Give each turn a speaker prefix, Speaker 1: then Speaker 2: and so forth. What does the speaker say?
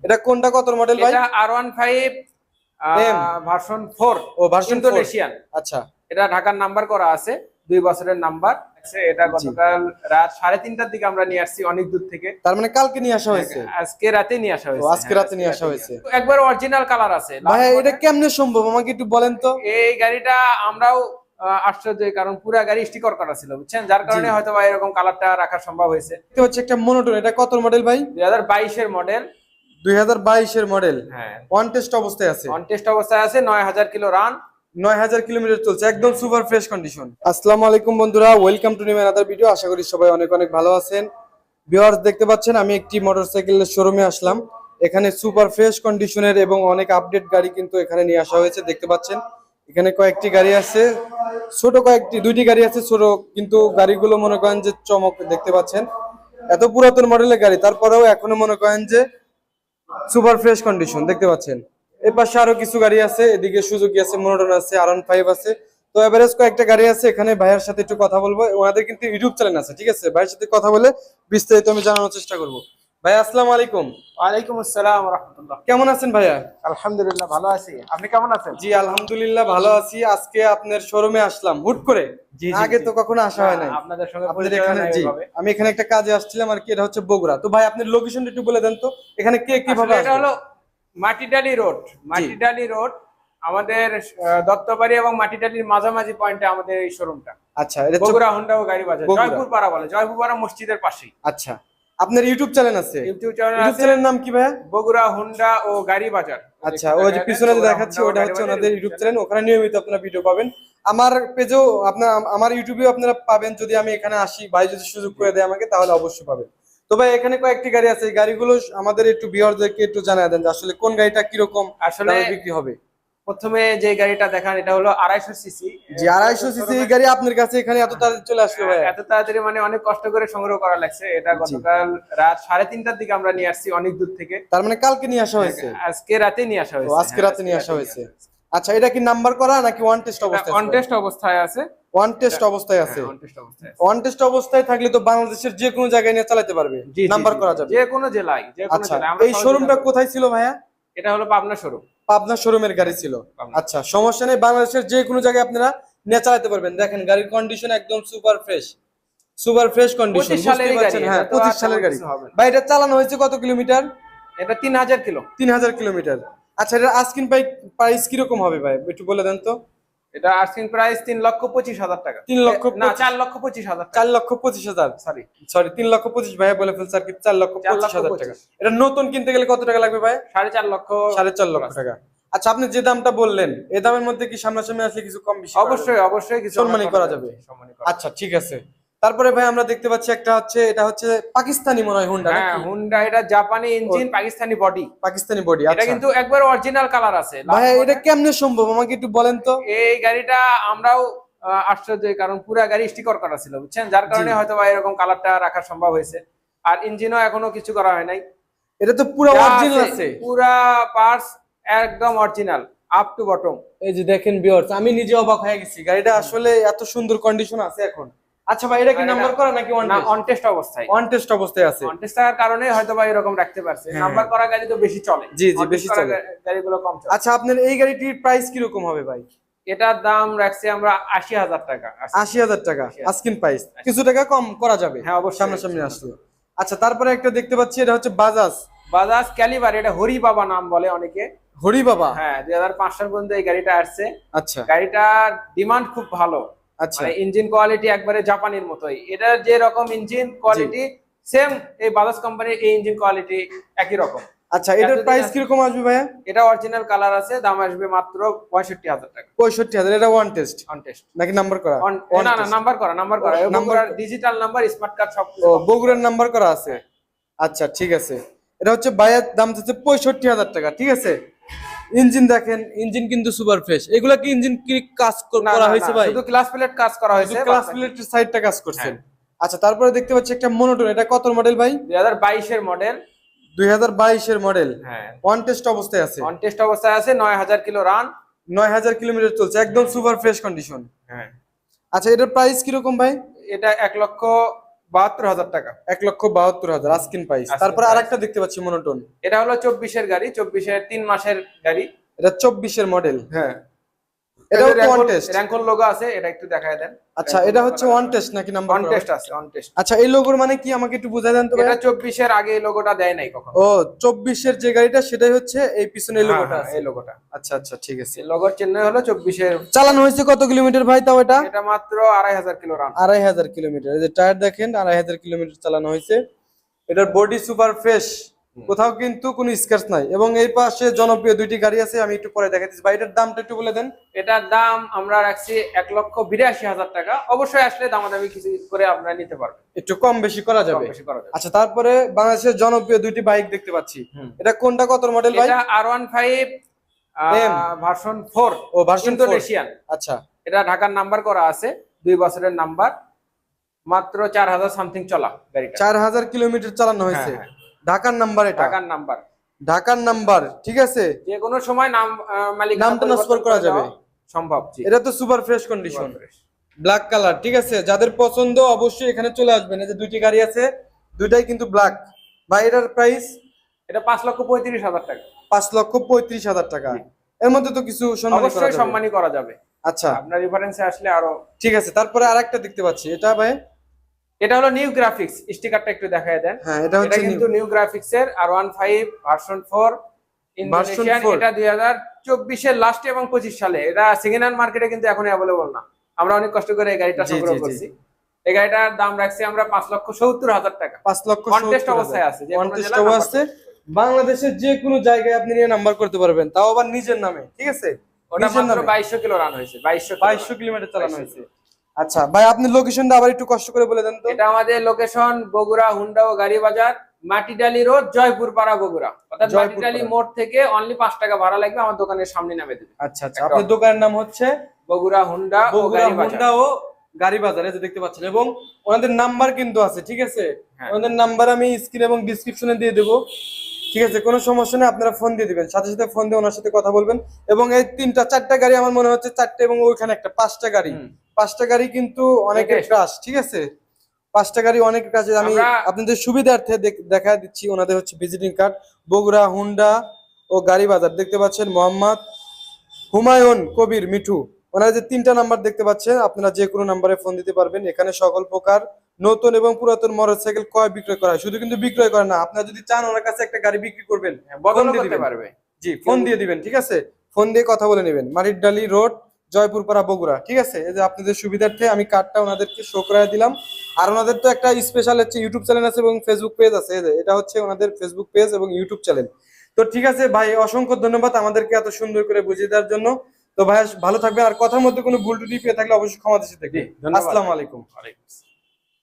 Speaker 1: এটা কোনটা কত মডেল ভাই?
Speaker 2: এটা R15 ভার্সন 4
Speaker 1: ও ভার্সন
Speaker 2: ইন্দোনেশিয়ান।
Speaker 1: আচ্ছা,
Speaker 2: এটা ঢাকার নাম্বার করা আছে, 2 বছরের নাম্বার। এটা গতকাল রাত 3:30টার দিকে আমরা নিয়ে আসছি অনেক দূর থেকে।
Speaker 1: তার মানে কালকে নিয়ে আসা হয়েছে?
Speaker 2: আজকে রাতে নিয়ে আসা হয়েছে।
Speaker 1: আজকে রাতে নিয়ে আসা হয়েছে।
Speaker 2: একবার অরিজিনাল কালার আছে
Speaker 1: ভাই এটা কেমনে সম্ভব আমাকে একটু বলেন তো।
Speaker 2: এই গাড়িটা আমরাও আশ্চর্য, কারণ পুরা গাড়ি স্টিকার করা ছিল বুঝছেন, যার কারণে হয়তো বা এরকম কালারটা রাখা সম্ভব হয়েছে।
Speaker 1: এটা হচ্ছে একটা মনোটন। এটা কত মডেল ভাই?
Speaker 2: 2022 এর মডেল।
Speaker 1: 2022 এর মডেল।
Speaker 2: হ্যাঁ,
Speaker 1: অন টেস্ট অবস্থায় আছে।
Speaker 2: অন টেস্ট অবস্থায় আছে, 9000 কিলো রান,
Speaker 1: 9000 কিলোমিটার চলছে, একদম সুপার ফ্রেশ কন্ডিশন। আসসালামু আলাইকুম বন্ধুরা, welcome to new another video. আশা করি সবাই অনেক অনেক ভালো আছেন। ভিউয়ার্স দেখতে পাচ্ছেন আমি একটি মোটরসাইকেলের শোরুমে আসলাম। এখানে সুপার ফ্রেশ কন্ডিশনের এবং অনেক আপডেট গাড়ি কিন্তু এখানে নিয়ে আসা হয়েছে। দেখতে পাচ্ছেন এখানে কয়েকটি গাড়ি আছে, ছোট দুইটি গাড়ি আছে ছোট, কিন্তু গাড়িগুলো মনে করেন যে চমক। দেখতে পাচ্ছেন এত পুরাতন মডেলের গাড়ি, তারপরেও এখনো মনে করেন যে সুপার ফ্রেশ কন্ডিশন। দেখতে পাচ্ছেন এই পাশে আরো কিছু গাড়ি আছে, এদিকে সুজুকি আছে, মনোটন আছে, R15 আছে। তো এভারেজ কয়েকটা গাড়ি আছে। এখানে ভাইয়ের সাথে একটু কথা বলবো। ওনাদের কিন্তু ইউটিউব চ্যানেল আছে, ঠিক আছে? ভাইয়ের সাথে কথা বলে বিস্তারিত আমি জানানোর চেষ্টা করব। ভাই আসসালামু আলাইকুম।
Speaker 2: ওয়ালাইকুম আসসালাম ওয়া রাহমাতুল্লাহ।
Speaker 1: কেমন আছেন ভাইয়া?
Speaker 2: আলহামদুলিল্লাহ ভালো আছি, আপনি কেমন আছেন?
Speaker 1: জি আলহামদুলিল্লাহ ভালো আছি। আজকে আপনার শোরুমে আসলাম হুট করে, আগে তো কখনো আসা হয় নাই
Speaker 2: আপনাদের সঙ্গে
Speaker 1: আপনাদের এখানে। জি আমি এখানে একটা কাজে আসছিলাম আর কি। এটা হচ্ছে বগুড়া। তো ভাই আপনার লোকেশনটা একটু বলে দেন তো, এখানে কে কিভাবে
Speaker 2: এটা হলো মাটিডালি রোড। মাটিডালি রোড আমাদের দত্তবাড়ি এবং মাটিডালির মাঝামাঝি পয়েন্টে আমাদের এই শোরুমটা।
Speaker 1: আচ্ছা, এটা
Speaker 2: বগুড়া হোন্ডা ও গাড়ি বাজার, জয়পুর পাড়া বলে, জয়পুর পাড়া মসজিদের পাশেই।
Speaker 1: আচ্ছা, আপনার ইউটিউব চ্যানেল আছে?
Speaker 2: ইউটিউব চ্যানেল আছে।
Speaker 1: চ্যানেলের নাম কি ভাইয়া?
Speaker 2: বগুড়া হোন্ডা ও গাড়ি বাজার।
Speaker 1: আচ্ছা, ওই যে পিছনে যে দেখাচ্ছি ওটা হচ্ছে ওনাদের ইউটিউব চ্যানেল। ওখানে নিয়মিত আপনারা ভিডিও পাবেন। আমার পেজেও আপনার, আমার ইউটিউবেও আপনারা পাবেন। যদি আমি এখানে আসি, ভাই যদি সুযোগ করে দেয় আমাকে, তাহলে অবশ্যই পাবেন। তো ভাই এখানে কয়েকটি গাড়ি আছে, এই গাড়িগুলো আমাদের একটু ভিউয়ারদেরকে একটু জানায় দেন যে আসলে কোন গাড়িটা কিরকম
Speaker 2: আসলে
Speaker 1: বিক্রি হবে।
Speaker 2: প্রথমে যে গাড়িটা দেখান এটা হলো 250 সিসি।
Speaker 1: জি 250 সিসি এই গাড়ি আপনার কাছে এখানে এত তাড়াতাড়ি চলে আসলো ভাই?
Speaker 2: এত তাড়াতাড়ি মানে অনেক কষ্ট করে সংগ্রহ করা লাগছে। এটা গতকাল রাত 3:30টার দিকে আমরা নিয়ে আসছি অনেক দূর থেকে।
Speaker 1: তার মানে কালকে নিয়ে আসা হয়েছে?
Speaker 2: আজকে রাতে নিয়ে আসা হয়েছে।
Speaker 1: আজকে রাতে নিয়ে আসা হয়েছে। আচ্ছা, এটা কি নাম্বার করা নাকি ওয়ান টেস্ট অবস্থায়?
Speaker 2: অন টেস্ট অবস্থায় আছে।
Speaker 1: ওয়ান টেস্ট অবস্থায় আছে।
Speaker 2: অন টেস্ট অবস্থায় আছে।
Speaker 1: ওয়ান টেস্ট অবস্থায় থাকলে তো বাংলাদেশের যে কোনো জায়গায় নিয়ে চালাতে পারবে, নাম্বার করা যাবে
Speaker 2: যে কোনো জেলায়, যে কোনো
Speaker 1: আচ্ছা,
Speaker 2: জেলায়।
Speaker 1: এই শোরুমটা কোথায় ছিল ভাইয়া?
Speaker 2: এটা হলো পাবনা শোরুম।
Speaker 1: পাবনা শোরুমের গাড়ি ছিল। আচ্ছা, সমস্যা নেই, বাংলাদেশের যে কোনো জায়গায় আপনারা নিয়ে চালাতে পারবেন। দেখেন গাড়ির কন্ডিশন একদম super fresh, super fresh condition.
Speaker 2: 25 সালের গাড়ি।
Speaker 1: হ্যাঁ 25 সালের গাড়ি। ভাই এটা চালানো হয়েছে কত কিলোমিটার?
Speaker 2: এটা 3000 কিলো।
Speaker 1: 3000 কিলোমিটার। আচ্ছা, এটা আস্কিং প্রাইস কিরকম হবে ভাই, একটু বলে দেন তো।
Speaker 2: এটা আস্কিং প্রাইস 3,25,000 টাকা।
Speaker 1: 3 লক্ষ
Speaker 2: না 4,25,000।
Speaker 1: 4,25,000
Speaker 2: সরি
Speaker 1: 3,25,000 ভাইয়া বলে ফেলছে আর কি। 4,25,000 টাকা। এটা নতুন কিনতে গেলে কত টাকা লাগবে ভাই?
Speaker 2: 4.5 লক্ষ।
Speaker 1: 4.5 লক্ষ টাকা। আচ্ছা, আপনি যে দামটা বললেন এই দামের মধ্যে কি সামনাসামনি আসলে কিছু কম বেশি?
Speaker 2: অবশ্যই অবশ্যই কিছু
Speaker 1: সম্মানী করা যাবে। আচ্ছা ঠিক আছে। তারপরে ভাই আমরা দেখতে পাচ্ছি একটা হচ্ছে, এটা হচ্ছে পাকিস্তানি মনে হয় হুন্ডা।
Speaker 2: হ্যাঁ হুন্ডা। এটা জাপানি engine, Pakistani body.
Speaker 1: Pakistani body.
Speaker 2: এটা কিন্তু একবার অরিজিনাল কালার আছে।
Speaker 1: ভাই এটা কেমনে সম্ভব আমাকে একটু বলেন তো।
Speaker 2: এই গাড়িটা আমরাও আশ্চর্য, কারণ পুরা গাড়ি স্টিকার করা ছিল বুঝছেন, যার কারণে হয়তো বা এরকম কালারটা রাখা সম্ভব হয়েছে। আর ইঞ্জিনও এখনো কিছু করা হয় নাই।
Speaker 1: এটা তো পুরো অরিজিনাল আছে,
Speaker 2: পুরা পার্টস একদম অরিজিনাল আপ টু বটম।
Speaker 1: এই যে দেখেন ভিউয়ার্স, আমি নিজে অবাক হয়ে গেছি, গাড়িটা আসলে এত সুন্দর কন্ডিশন আছে এখন। আচ্ছা ভাই এটা কি নাম্বার করা নাকি
Speaker 2: অন টেস্ট অবস্থায়?
Speaker 1: অন টেস্ট অবস্থায় আছে।
Speaker 2: অন টেস্ট থাকার কারণে হয়তো বা এরকম রাখতে পারছে। নাম্বার করা গাড়ি তো বেশি চলে।
Speaker 1: জি জি বেশি চলে,
Speaker 2: গাড়িগুলো কম চলে।
Speaker 1: আচ্ছা, আপনার এই গাড়িটির প্রাইস কি রকম হবে ভাই?
Speaker 2: এটার দাম রাখছি আমরা 80,000 টাকা।
Speaker 1: 80,000 টাকা আস্কিং প্রাইস। কিছু টাকা কম করা যাবে
Speaker 2: হ্যাঁ অবশ্যই
Speaker 1: সামনাসামনি আসলে। আচ্ছা, তারপরে একটা দেখতে পাচ্ছি, এটা হচ্ছে
Speaker 2: বাজাজ ক্যালিবার। এটা হরি বাবা নাম বলে অনেকে।
Speaker 1: হরি বাবা।
Speaker 2: হ্যাঁ 2005 সাল পর্যন্ত এই গাড়িটা আসছে।
Speaker 1: আচ্ছা,
Speaker 2: গাড়িটার ডিমান্ড খুব ভালো।
Speaker 1: আচ্ছা,
Speaker 2: মানে ইঞ্জিন কোয়ালিটি একবারে জাপানির মতোই। এটা যে রকম ইঞ্জিন কোয়ালিটি সেম এই বাজাজ কোম্পানির এই ইঞ্জিন কোয়ালিটি একই রকম।
Speaker 1: আচ্ছা, এটার প্রাইস কি রকম আসবে ভাইয়া?
Speaker 2: এটা অরিজিনাল কালার আছে, দাম আসবে মাত্র 65,000 টাকা।
Speaker 1: 65,000। এটা ওয়ান টেস্ট?
Speaker 2: অন টেস্ট
Speaker 1: নাকি নাম্বার করা?
Speaker 2: না না নাম্বার করা, নাম্বার করা। বগুড়ার ডিজিটাল নাম্বার, স্মার্ট কার্ড সব।
Speaker 1: ও বগুড়ার নাম্বার করা আছে। আচ্ছা ঠিক আছে। এটা হচ্ছে ভাইয়ার দাম হচ্ছে 65,000 টাকা, ঠিক আছে। ইঞ্জিন দেখেন, ইঞ্জিন কিন্তু সুপার ফ্রেশ। এগুলা কি ইঞ্জিন কি কাজ করা হয়েছে ভাই?
Speaker 2: শুধু ক্লাস প্লেট কাজ করা হয়েছে,
Speaker 1: ক্লাস প্লেটের সাইডটা কাজ করছেন। আচ্ছা, তারপরে দেখতে পাচ্ছি একটা মনোটন। এটা কত মডেল ভাই?
Speaker 2: 2022 এর মডেল।
Speaker 1: 2022 এর মডেল।
Speaker 2: হ্যাঁ
Speaker 1: অন টেস্ট অবস্থায় আছে।
Speaker 2: অন টেস্ট অবস্থায় আছে, 9000 কিলো রান,
Speaker 1: 9000 কিলোমিটার চলছে, একদম সুপার ফ্রেশ কন্ডিশন।
Speaker 2: হ্যাঁ।
Speaker 1: আচ্ছা, এটার প্রাইস কি রকম ভাই?
Speaker 2: এটা 72,000 টাকা।
Speaker 1: 1,72,000 আস্কিং প্রাইস।
Speaker 2: Asking
Speaker 1: তারপর
Speaker 2: price।
Speaker 1: আরেকটা দেখতে পাচ্ছি মনোটন,
Speaker 2: এটা হলো 24-এর গাড়ি, 24-এর 3 মাসের গাড়ি।
Speaker 1: এটা 24-এর মডেল।
Speaker 2: হ্যাঁ,
Speaker 1: এটাও তো ওয়ান টেস্ট।
Speaker 2: র্যাঙ্কন লোগো আছে, এটা একটু দেখায় দেন।
Speaker 1: আচ্ছা, এটা হচ্ছে ওয়ান টেস্ট নাকি নাম্বার
Speaker 2: অন টেস্ট আছে, অন টেস্ট।
Speaker 1: আচ্ছা, এই লোগোর মানে কি আমাকে একটু বুঝাই দেন তো ভাই।
Speaker 2: এটা 24-এর আগে এই লোগোটা দেয় নাই কখনো।
Speaker 1: ও, 24-এর যে গাড়িটা সেটাই হচ্ছে এই পিছনে এই লোগোটা
Speaker 2: হ্যাঁ,
Speaker 1: আছে।
Speaker 2: এই লোগোটা।
Speaker 1: আচ্ছা আচ্ছা, ঠিক আছে।
Speaker 2: এই লোগোর চিহ্ন হলো 24-এর।
Speaker 1: চালানো হয়েছে কত কিলোমিটার ভাই তাও এটা?
Speaker 2: এটা মাত্র 2,500 কিলো রান।
Speaker 1: 2,500 কিলোমিটার। এই যে টায়ার দেখেন, 2,500 কিলোমিটার চালানো হয়েছে। এটার বডি সুপার ফ্রেশ, কোথাও কিন্তু কোনো স্ক্র্যাচ নাই। এবং এই পাশে জনপ্রিয় দুইটি গাড়ি আছে, আমি একটু পরে দেখাচ্ছি। ভাই এটার দামটা একটু বলে দেন।
Speaker 2: এটার দাম আমরা রাখছি 1,82,000 টাকা। অবশ্যই আসলে দামাদামি কিছু করে আপনারা নিতে পারবেন,
Speaker 1: একটু কম বেশি করা যাবে।
Speaker 2: কম বেশি করা যাবে।
Speaker 1: আচ্ছা, তারপরে বাংলাদেশের জনপ্রিয় দুইটি বাইক দেখতে পাচ্ছি।
Speaker 2: হুম।
Speaker 1: এটা কোনটা কত মডেল ভাই?
Speaker 2: এটা R15
Speaker 1: M
Speaker 2: ভার্সন 4,
Speaker 1: ও ভার্সন 4।
Speaker 2: ইন্দোনেশিয়ান।
Speaker 1: আচ্ছা,
Speaker 2: এটা ঢাকার নাম্বার করা আছে, 2 বছরের নাম্বার, মাত্র 4,000 সামথিং চলা গাড়িটা।
Speaker 1: 4,000 কিলোমিটার চালানো হয়েছে।
Speaker 2: হ্যাঁ,
Speaker 1: ঢাকার নাম্বার, এটা
Speaker 2: ঢাকার নাম্বার।
Speaker 1: ঢাকার নাম্বার, ঠিক আছে।
Speaker 2: যে কোনো সময় নাম মালিক
Speaker 1: নাম ট্রান্সফার করা যাবে,
Speaker 2: সম্ভব। জি,
Speaker 1: এটা তো super fresh condition, black colour, ঠিক আছে। যাদের পছন্দ অবশ্যই এখানে চলে আসবেন। এই যে দুইটি গাড়ি আছে, দুইটাই কিন্তু ব্ল্যাক। ভাই এটার প্রাইস?
Speaker 2: এটা 5,35,000 টাকা।
Speaker 1: 5,35,000 টাকা। এর মধ্যে তো কিছু সম্মানী করা
Speaker 2: অবশ্যই
Speaker 1: যাবে।
Speaker 2: সম্মানী করা যাবে।
Speaker 1: আচ্ছা,
Speaker 2: আপনার রেফারেন্সে আসলে আরো।
Speaker 1: ঠিক আছে। তারপরে আরেকটা দেখতে পাচ্ছি, এটা ভাই?
Speaker 2: এটা হলো নিউ গ্রাফিক্স, স্টিকারটা একটু দেখায় দেন।
Speaker 1: হ্যাঁ, এটা
Speaker 2: এটা
Speaker 1: হচ্ছে
Speaker 2: কিন্তু নিউ গ্রাফিক্স এর R15 ভার্সন 4 ইন্দোনেশিয়ান।
Speaker 1: 4
Speaker 2: এটা 2024-এর লাস্টে এবং 25 সালে। এটা সেকেন্ড হ্যান্ড মার্কেটে কিন্তু এখন অ্যাভেলেবল না। আমরা অনেক কষ্ট করে এই গাড়িটা
Speaker 1: জি,
Speaker 2: সংগ্রহ
Speaker 1: জি, জি।
Speaker 2: করছি। এই গাড়িটার দাম রাখছি আমরা 5,70,000 টাকা।
Speaker 1: 5,70,000
Speaker 2: কন্টেস্ট অবস্থায় আছে, যে কোনো
Speaker 1: কন্টেস্ট
Speaker 2: জেলায় নাম্বার
Speaker 1: আছে। বাংলাদেশের যে কোনো জায়গায় আপনি নিয়ে নাম্বার করতে পারবেন, তাও আবার নিজের নামে, ঠিক আছে।
Speaker 2: ওটা
Speaker 1: নিজের
Speaker 2: মাত্র
Speaker 1: নামে
Speaker 2: 2,200 কিলো রান হয়েছে,
Speaker 1: 2,200 কিলোমিটার চালানো হয়েছে। আচ্ছা ভাই, আপনি লোকেশনটা আবার একটু কষ্ট করে বলে দেন তো।
Speaker 2: এটা আমাদের লোকেশন বগুড়া হুন্ডা ও গাড়ি বাজার, মাটিডালি রোড, জয়পুর পাড়া, বগুড়া। অর্থাৎ
Speaker 1: জয়পুরপাড়া।
Speaker 2: মাটিডালি মোড় থেকে অনলি 5 টাকা ভাড়া লাগবে, আমার দোকানের সামনে নামে দেবে।
Speaker 1: আচ্ছা আচ্ছা, আপনার দোকানের নাম হচ্ছে
Speaker 2: বগুড়া হুন্ডা ও
Speaker 1: বগুড়া
Speaker 2: গাড়ি বাজার।
Speaker 1: হুন্ডা ও গাড়ি বাজারে, যে দেখতে পাচ্ছেন। এবং ওনাদের নাম্বার কিন্তু আছে, ঠিক আছে।
Speaker 2: হ্যাঁ।
Speaker 1: ওনাদের নাম্বার আমি স্ক্রিন এবং ডিসক্রিপশনে দিয়ে দেবো, ঠিক আছে। কোনো সমস্যা নেই, আপনারা ফোন দিয়ে দিবেন, সাথে সাথে ফোন দিয়ে ওনার সাথে কথা বলবেন। এবং এই 3-4টা গাড়ি আমার মনে হচ্ছে 4টে, এবং ওইখানে একটা 5টা গাড়ি। 5টা গাড়ি কিন্তু অনেকের ক্রাশ, ঠিক আছে। 5টা গাড়ি অনেকের কাছে। আমি আপনাদের সুবিধার্থে দেখা দিচ্ছি ওনাদের হচ্ছে ভিজিটিং কার্ড। বগুড়া হুন্ডা ও গাড়ি বাজার, দেখতে পাচ্ছেন মোহাম্মদ হুমায়ুন কবির মিঠু। ওনার যে 3টা নাম্বার দেখতে পাচ্ছেন, আপনারা যে কোনো নাম্বারে ফোন দিতে পারবেন। এখানে সকল প্রকার নতুন এবং পুরাতন মোটরসাইকেল ক্রয় বিক্রয় করা হয়। শুধু কিন্তু বিক্রয় করে না, আপনারা যদি চান ওনার কাছে একটা গাড়ি বিক্রি করবেন,
Speaker 2: বদল
Speaker 1: ফোন দিয়ে
Speaker 2: করতে
Speaker 1: দিবেন।
Speaker 2: পারবে।
Speaker 1: জি, ফোন দিয়ে দিবেন, ঠিক আছে। ফোন দিয়ে কথা বলে নেবেন। মাটিরডালি রোড, জয়পুরপাড়া, বগুড়া, ঠিক আছে। এই যে আপনাদের সুবিধার্থে আমি কার্ডটা ওনাদেরকে শো করে দিলাম। আর ওনাদের তো একটা স্পেশাল হচ্ছে ইউটিউব চ্যানেল আছে এবং ফেসবুক পেজ আছে। এই যে এটা হচ্ছে ওনাদের ফেসবুক পেজ এবং ইউটিউব চ্যানেল। তো ঠিক আছে ভাই, অসংখ্য ধন্যবাদ আমাদেরকে এত সুন্দর করে বুঝিয়ে দেওয়ার জন্য। তো ভাই ভালো থাকবেন। আর কথার মধ্যে কোনো ভুল ত্রুটি পেয়ে থাকলে অবশ্যই ক্ষমা দৃষ্টিতে দেখবেন।
Speaker 2: ধন্যবাদ।
Speaker 1: আসসালামু আলাইকুম।
Speaker 2: ওয়ালাইকুম আসসালাম।